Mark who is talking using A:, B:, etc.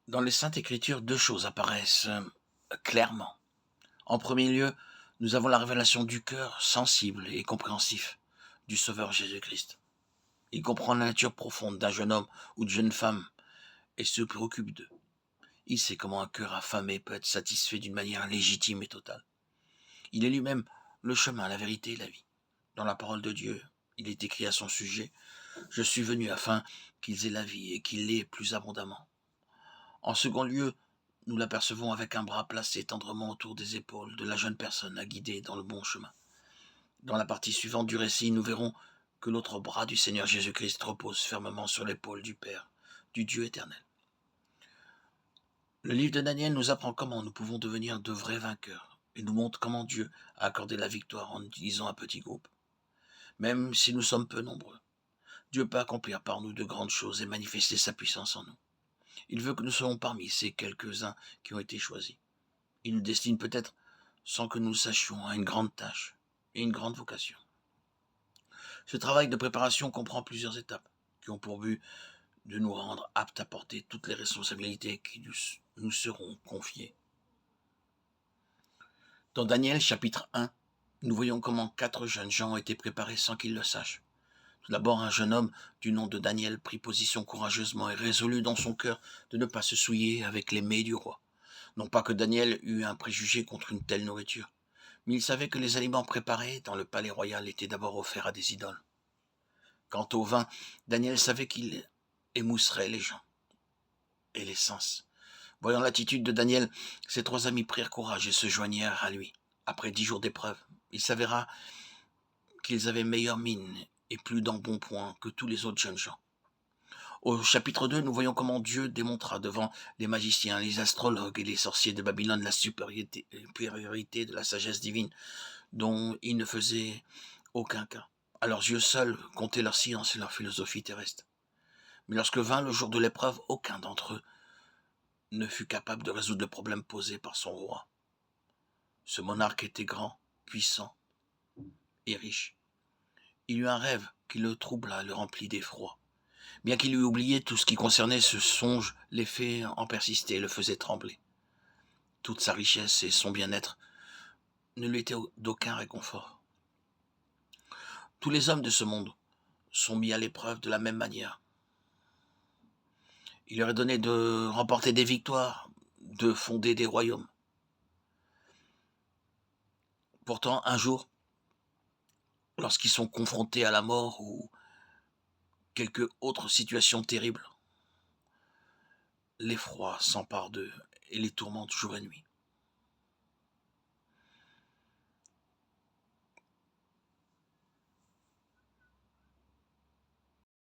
A: Dans les Saintes Écritures, 2 choses apparaissent, clairement. En premier lieu, nous avons la révélation du cœur sensible et compréhensif du Sauveur Jésus-Christ. Il comprend la nature profonde d'un jeune homme ou d'une jeune femme et se préoccupe d'eux. Il sait comment un cœur affamé peut être satisfait d'une manière légitime et totale. Il est lui-même le chemin, la vérité et la vie. Dans la parole de Dieu, il est écrit à son sujet: Je suis venu afin qu'ils aient la vie et qu'ils l'aient plus abondamment. En second lieu, nous l'apercevons avec un bras placé tendrement autour des épaules de la jeune personne à guider dans le bon chemin. Dans la partie suivante du récit, nous verrons que l'autre bras du Seigneur Jésus-Christ repose fermement sur l'épaule du Père, du Dieu éternel. Le livre de Daniel nous apprend comment nous pouvons devenir de vrais vainqueurs et nous montre comment Dieu a accordé la victoire en utilisant un petit groupe. Même si nous sommes peu nombreux, Dieu peut accomplir par nous de grandes choses et manifester sa puissance en nous. Il veut que nous soyons parmi ces quelques-uns qui ont été choisis. Il nous destine peut-être, sans que nous le sachions, à une grande tâche et une grande vocation. Ce travail de préparation comprend plusieurs étapes qui ont pour but de nous rendre aptes à porter toutes les responsabilités qui nous seront confiées. Dans Daniel chapitre 1, nous voyons comment 4 jeunes gens ont été préparés sans qu'ils le sachent. Tout d'abord, un jeune homme du nom de Daniel prit position courageusement et résolut dans son cœur de ne pas se souiller avec les mets du roi. Non pas que Daniel eût un préjugé contre une telle nourriture, mais il savait que les aliments préparés dans le palais royal étaient d'abord offerts à des idoles. Quant au vin, Daniel savait qu'il émousserait les gens et les sens. Voyant l'attitude de Daniel, ses 3 amis prirent courage et se joignirent à lui. Après 10 jours d'épreuve, il s'avéra qu'ils avaient meilleure mine et plus d'embonpoint que tous les autres jeunes gens. Au chapitre 2, nous voyons comment Dieu démontra devant les magiciens, les astrologues et les sorciers de Babylone la supériorité de la sagesse divine, dont ils ne faisaient aucun cas. À leurs yeux seuls comptaient leur science et leur philosophie terrestre. Mais lorsque vint le jour de l'épreuve, aucun d'entre eux ne fut capable de résoudre le problème posé par son roi. Ce monarque était grand, puissant et riche. Il eut un rêve qui le troubla, le remplit d'effroi. Bien qu'il eût oublié tout ce qui concernait ce songe, l'effet en persistait et le faisait trembler. Toute sa richesse et son bien-être ne lui étaient d'aucun réconfort. Tous les hommes de ce monde sont mis à l'épreuve de la même manière. Il leur est donné de remporter des victoires, de fonder des royaumes. Pourtant, un jour, lorsqu'ils sont confrontés à la mort ou quelque autre situation terrible, l'effroi s'empare d'eux et les tourmente jour et nuit.